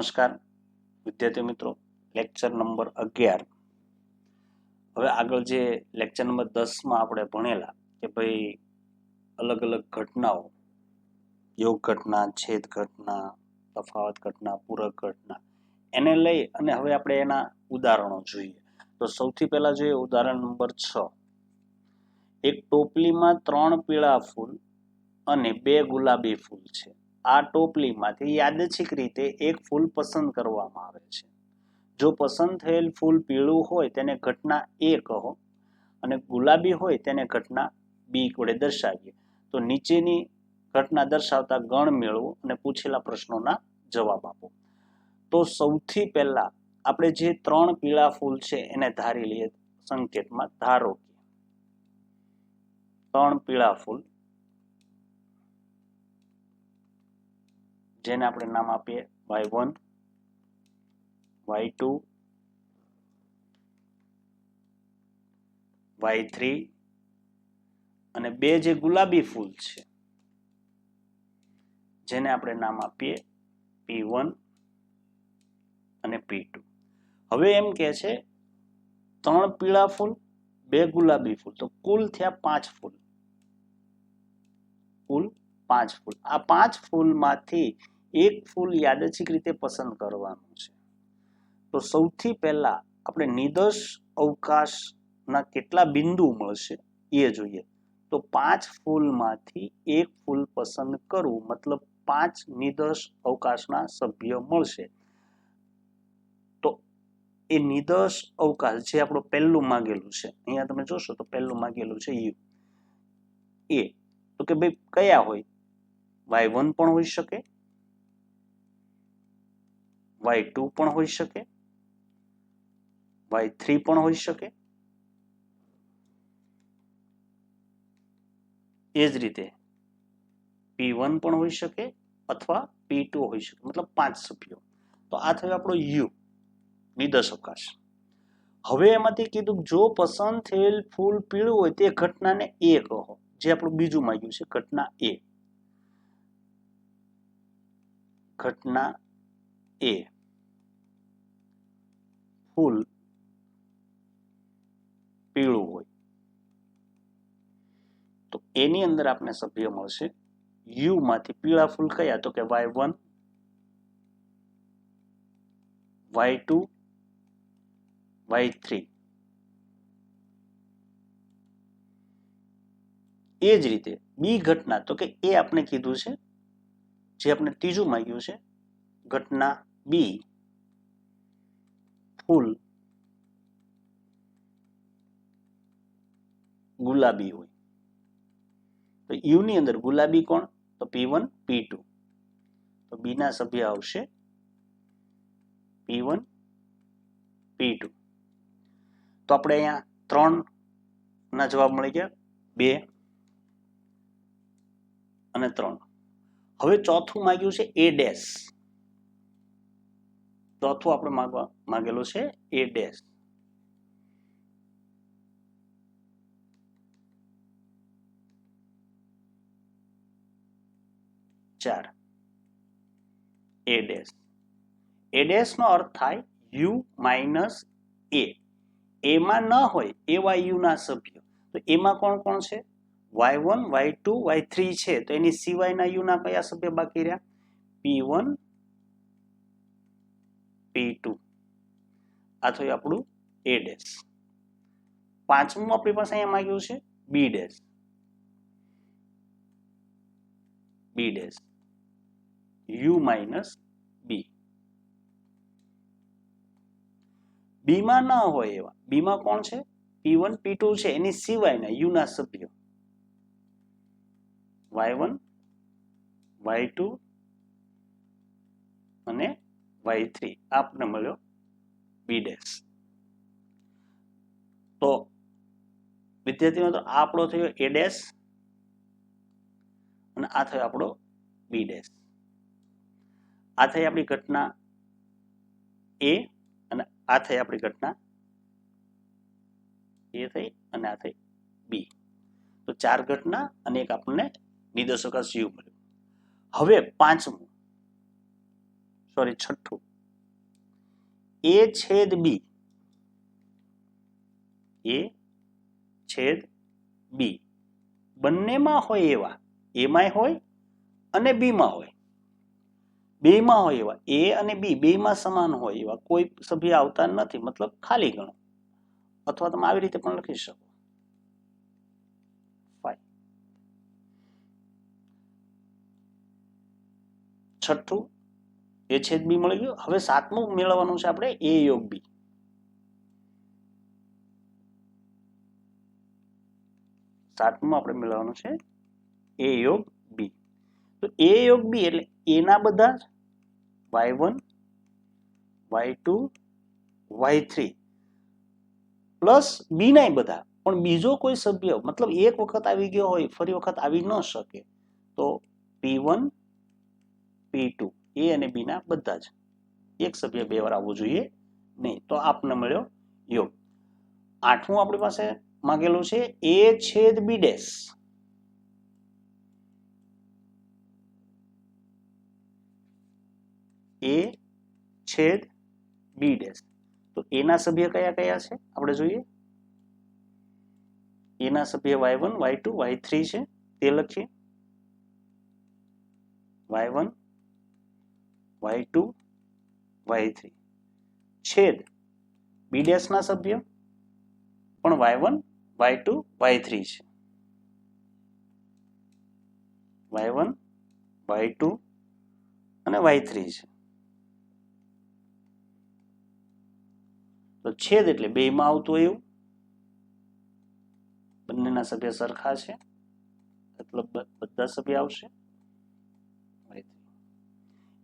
નમસ્કાર વિદ્યાર્થી મિત્રો, લેક્ચર નંબર 11. હવે આગળ જે લેક્ચર નંબર 10 માં આપણે ભણેલા કે ભાઈ અલગ અલગ ઘટનાઓ, યોગ ઘટના, છેદ ઘટના, તફાવત ઘટના, પૂરક ઘટના, એને લઈ અને હવે આપણે એના ઉદાહરણો જોઈએ. તો સૌથી પહેલા જોઈએ ઉદાહરણ નંબર 6. એક ટોપલીમાં 3 પીળા ફૂલ અને 2 ગુલાબી ફૂલ છે. આ ટોપલીમાંથી યાદચ્છિક રીતે એક ફૂલ પસંદ કરવામાં આવે છે. જો પસંદ થયેલ ફૂલ પીળું હોય તેને ઘટના A કહો અને ગુલાબી હોય તેને ઘટના B વડે દર્શાવીએ. તો નીચેની ઘટના દર્શાવતા ગણ મેળવો અને પૂછેલા પ્રશ્નોના જવાબ આપો. તો સૌથી પહેલા આપણે જે 3 પીળા ફૂલ છે એને ધારી લઈએ. સંકેતમાં ધારો કે 3 પીળા ફૂલ, જેને આપણે નામ આપીએ y1, y2, y3 અને 2 જે ગુલાબી ફૂલ છે જેને આપણે નામ આપીએ P1 અને P2. હવે એમ કે છે 3 પીળા ફૂલ, 2 ગુલાબી ફૂલ, તો કુલ થયા 5 ફૂલ. કુલ 5 ફૂલ. આ 5 ફૂલમાંથી એક ફૂલ યાદચ્છિક રીતે પસંદ કરવાનું છે. તો સૌથી પહેલા આપણે નિર્દેશ અવકાશના કેટલા બિંદુ મળશે એ જોઈએ. તો 5 ફૂલમાંથી એક ફૂલ પસંદ કરવું, મતલબ 5 નિર્દેશ અવકાશના સભ્ય મળશે. તો એ નિર્દેશ અવકાશ જે આપણું પહેલું માંગેલું છે, અહીંયા તમે જોશો તો પહેલું માંગેલું છે યુ એ. તો કે ભાઈ કયા હોય? y1 પણ હોઈ શકે, y2 પણ હોઈ શકે, y3 પણ હોઈ શકે. એ જ રીતે P1 પણ હોઈ શકે અથવા P2 હોઈ શકે, મતલબ 5 સભ્યો. તો આ થયો આપણો યુ, નિર્દેશ અવકાશ. હવે એમાંથી કીધું જો પસંદ થયેલ ફૂલ પીળું હોય તે ઘટનાને A કહો, જે આપણું બીજું માંગ્યું છે ઘટના A. ઘટના A, ફૂલ પીળું હોય તો એની અંદર આપણે સભ્ય મળશે યુ માંથી. પીળા ફૂલ કયા? તો કે y1, y2, y3. એ જ રીતે બી ઘટના, તો કે એ આપણે કીધું છે જે આપણે ત્રીજું માંગ્યું છે ઘટના બી, ફૂલ ગુલાબી હોય. તો યુ ની અંદર ગુલાબી કોણ? તો P1, P2. તો બી ના સભ્ય આવશે P1, P2. તો આપણે અહીંયા 3 ના જવાબ મળી ગયા, 2 અને 3. હવે ચોથું માંગ્યું છે A ડેશ. ચોથું આપણે માંગેલું છે A ડેશ. ચાર A ડેશ. A ડેશ નો અર્થ થાય U માઇનસ A. એમાં ન હોય એવા યુ ના સભ્ય. તો એમાં કોણ કોણ છે? y1, y2, y3 છે. તો એની સિવાયના યુ ના કયા સભ્ય બાકી રહ્યા? P1, P2. આ થયું આપણું A ડેશ. પાંચમું આપણી પાસે અહીંયા માંગ્યું છે B dash. B dash, U minus B. બી માં ન હોય એવા, બી માં કોણ છે? P1, P2 છે. એની સિવાયના યુ ના સભ્યો y1, y2 અને y3. આપને મળ્યો B ડેશ. તો વિદ્યાર્થી મિત્રો, આ આપણો થયો A ડેશ અને આ થયો આપણો B ડેશ. આ થઈ આપણી ઘટના A અને આ થઈ આપણી ઘટના A થઈ અને આ થઈ B. તો 4 ઘટના અને એક આપણને નિર્દેશ અવકાશ યુ મળ્યું. હવે છઠ્ઠું એ છેદ બી, એ છેદ બી બંનેમાં હોય એવા, એમાંય હોય અને બીમાં હોય, બેમાં હોય એવા, એ અને બી બેમાં સમાન હોય એવા કોઈ સભ્ય આવતા નથી, મતલબ ખાલી ગણો, અથવા તમે આવી રીતે પણ લખી શકો. છઠ્ઠું એ છેદ બી મળી ગયું. હવે સાતમું મેળવવાનું છે આપણે એ યોગ બી. સાતમું આપણે મેળવવાનું છે એ યોગ બી. તો એ યોગ બી એટલે એના બધા y1 y2 y3 પ્લસ બી ના બધા, પણ બીજો કોઈ સભ્ય મતલબ એક વખત આવી ગયો હોય ફરી વખત આવી ન શકે, તો p1 p2 એ અને બી ના બધા જ, એક સભ્ય બે વાર આવવું જોઈએ નહીં. તો આપને મળ્યો યોગ. આઠમું આપણી પાસે માંગેલું છે એ છેદ બી ડેશ. એ છેદ બી ડેશ. તો એના સભ્ય કયા કયા છે આપણે જોઈએ. એના સભ્ય y1 y2 y3 છે, તે લખીએ. y1 y2 y3 છેદ બી ડેશ ના સભ્ય પણ y1 y2 y3 છે. y1 y2 અને y3 છે. તો છેદ એટલે બેમાં આવતું એવું, બંનેના સભ્ય સરખા છે મતલબ બધા સભ્ય આવશે.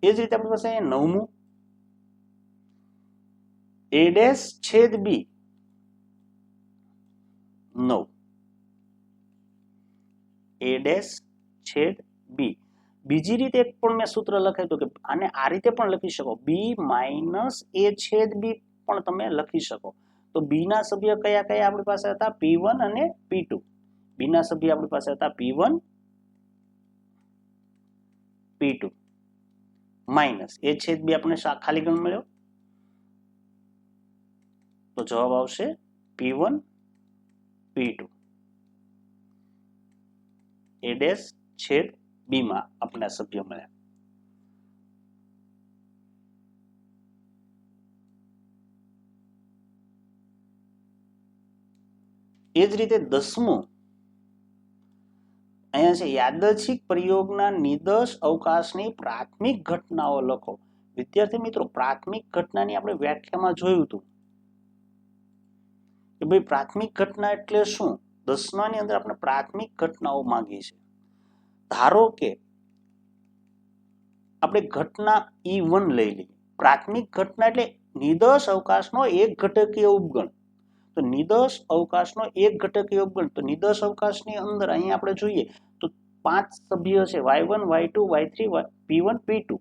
એ જ રીતે આપણી પાસે નવમું એ ડેશ છેદ બી 9, એ ડેશ છેદ બી. બીજી રીતે એક પણ મેં સૂત્ર લખાયું હતું કે આને આ રીતે પણ લખી શકો, બી માઇનસ એ છેદ બી પણ તમે લખી શકો. તો બી ના સભ્ય કયા કયા આપણી પાસે હતા, p1 અને p2. બી ના સભ્ય આપણી પાસે હતા p1 p2 માઇનસ એ છેદ બી આપણે ખાલી ગણ મળ્યો, તો જવાબ આવશે p1 p2. એ ડેશ છેદ બી માં આપણે સભ્ય મળ્યા. એ જ રીતે 10મું અહીંયા છે યાદચ્છિક પ્રયોગના નિદર્શ અવકાશની પ્રાથમિક ઘટનાઓ લખો. વિદ્યાર્થી મિત્રો, પ્રાથમિક ઘટનાની આપણે વ્યાખ્યામાં જોયું હતું કે ભાઈ પ્રાથમિક ઘટના એટલે શું. 10માની અંદર આપણે પ્રાથમિક ઘટનાઓ માંગી છે. ધારો કે આપણે ઘટના E1 લઈ લઈએ. પ્રાથમિક ઘટના એટલે નિદર્શ અવકાશનો એક ઘટકીય ઉપગણ. તો નિદર્શ અવકાશનો એક ઘટકીય ઉપગણ, તો નિદર્શ અવકાશની અંદર અહીંયા આપણે જોઈએ તો 5 સભ્ય છે y1 y2 y3 p1 p2.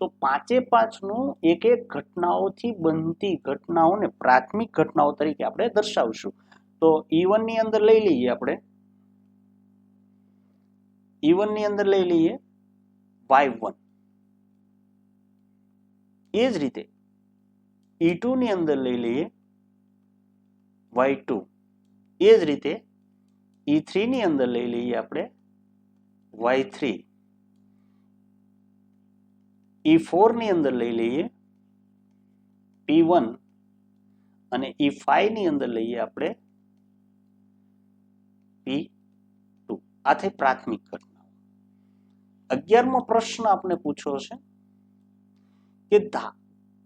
તો પાંચે પાંચનું એક એક ઘટનાઓથી બનતી ઘટનાઓને પ્રાથમિક ઘટનાઓ તરીકે આપણે દર્શાવશું. તો E1 ની અંદર લઈ લઈએ આપણે, E1 ની અંદર લઈ લઈએ y1. એ જ રીતે E2 ની અંદર લઈ લઈએ y2. એ જ રીતે E3 ની અંદર લઈ લઈએ આપણે y3. E4 ની અંદર લઈ લઈએ p1 અને E5 ની અંદર લઈએ આપણે p2. આ થઈ પ્રાથમિક ઘટના. 11મો પ્રશ્ન આપણે પૂછ્યો છે કે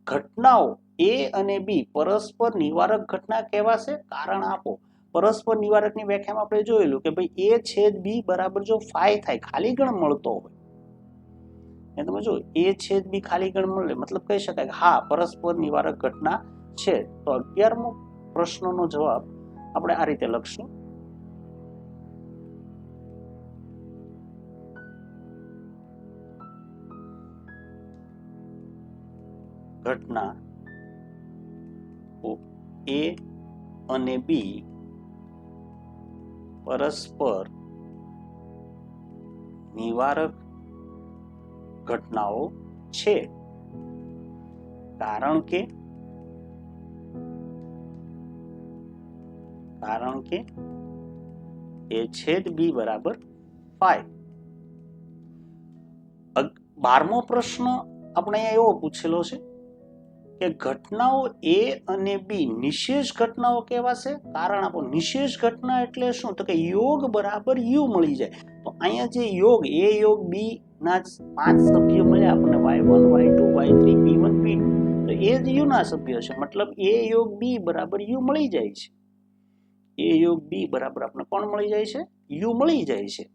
ઘટનાઓ એ અને બી પરસ્પર નિવારક ઘટના કહેવાશે, કારણ આપો. પરસ્પર નિવારકની વ્યાખ્યામાં આપણે જોયેલું કે ભાઈ એ છેદ બી બરાબર જો ફાઈ થાય, ખાલી ગણ મળતો હોય, એ તમે જો એ છેદ બી ખાલી ગણ મળે મતલબ કહી શકાય કે હા પરસ્પર નિવારક ઘટના છે. તો 11મો પ્રશ્નનો જવાબ આપણે આ રીતે લખશું. ઘટના એ અને બી પરસ્પર નિવારક ઘટનાઓ છે, કારણ કે કારણ કે a છેદ b બરાબર 5. 12મો પ્રશ્ન આપણે અહીંયા એવો પૂછેલો છે કે ઘટનાઓ a અને b નિશેષ ઘટનાઓ કહેવાશે. કારણ આપો. નિશેષ ઘટના એટલે શું? તો કે યોગ બરાબર u મળી જાય. તો અહીંયા જે યોગ a યોગ b ના 5 સભ્યો મળ્યા આપણને y1 y2 y3 p1 p2, તો એ જ u ના સભ્યો છે. મતલબ a યોગ b બરાબર u મળી જાય છે. a યોગ b બરાબર આપણે કોણ મળી જાય છે? u મળી જાય છે.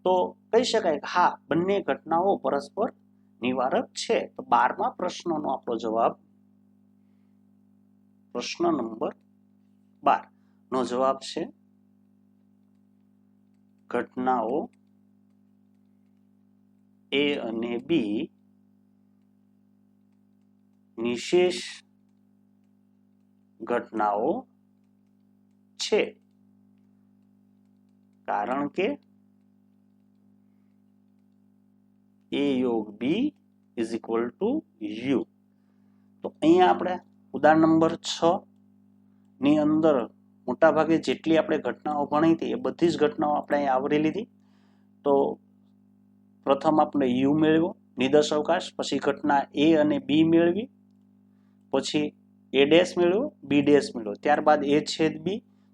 તો કહી શકાય કે હા, બંને ઘટનાઓ પરસ્પર નિવારક છે. તો 12મા પ્રશ્નનો આપણો જવાબ, પ્રશ્ન નંબર 12 નો જવાબ છે ઘટનાઓ a અને b નિશેષ ઘટનાઓ છે. કારણ કે a યોગ b is equal to u. તો અહીંયા આપણે ઉદાહરણ નંબર 6 ની અંદર મોટાભાગે જેટલી આપણે ઘટનાઓ ભણી હતી એ બધી જ ઘટનાઓ આપણે અહીંયા આવરી લીધી. તો પ્રથમ આપણે u મેળવ્યો નિદર્શ અવકાશ, પછી ઘટના a અને b મેળવી, પછી a ડેશ મેળવ્યો, b ડેશ મેળવ્યો, ત્યારબાદ a છેદ b.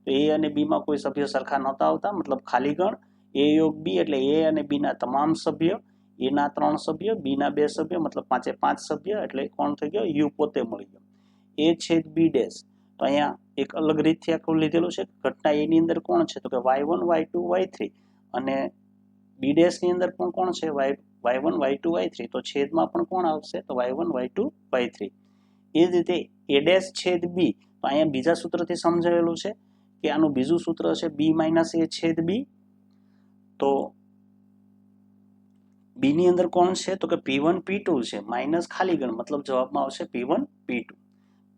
તો a અને b માં કોઈ સભ્ય સરખા નહોતા આવતા, મતલબ ખાલી ગણ. a યોગ b એટલે a અને b ના તમામ સભ્ય, a ના 3 સભ્ય, b ના 2 સભ્ય, મતલબ 5 એ 5 સભ્ય, એટલે કોણ થઈ ગયો? u પોતે મળી ગયો. a છેદ b ડેશ, તો અહીંયા એક અલગ રીતથી આખું લીધેલું છે. ઘટના a ની અંદર કોણ છે? તો કે y1 y2 y3, અને b ડેશ ની અંદર પણ કોણ છે? y1 y2 y3. તો છેદમાં પણ કોણ આવશે? તો y1 y2 y3. એ જ રીતે a ડેશ છેદ b, તો અહીંયા બીજા સૂત્રથી સમજાવેલું છે કે આનું બીજું સૂત્ર છે b માઇનસ a છેદ b. તો b ની અંદર કોણ છે? તો કે p1 p2 છે, માઇનસ ખાલી ગણ, મતલબ જવાબમાં આવશે p1 p2.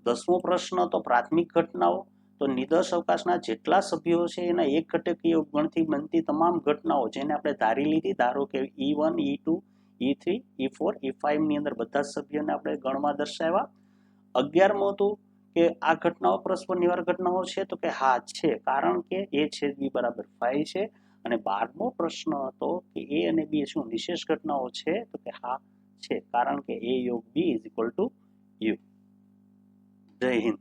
10મો પ્રશ્ન તો પ્રાથમિક ઘટનાઓ. તો નિદર્શ અવકાશના જેટલા સભ્યો છે એના એક ઘટકીય ગણથી બનતી તમામ ઘટનાઓ જેને આપણે ધારી લીધી, ધારો કે e1 e2 e3 e4 e5 ની અંદર બધા સભ્યોને આપણે ગણમાં દર્શાવ્યા. 11મો હતું કે આ ઘટનાઓ પરસ્પર નિવારક ઘટનાઓ છે. તો કે હા છે, કારણ કે a છેદ b બરાબર 5 છે. અને 12મો પ્રશ્ન હતો કે a અને b શું નિશેષ ઘટનાઓ છે? તો કે હા છે, કારણ કે a યોગ b is equal to u. જય હિન્દ.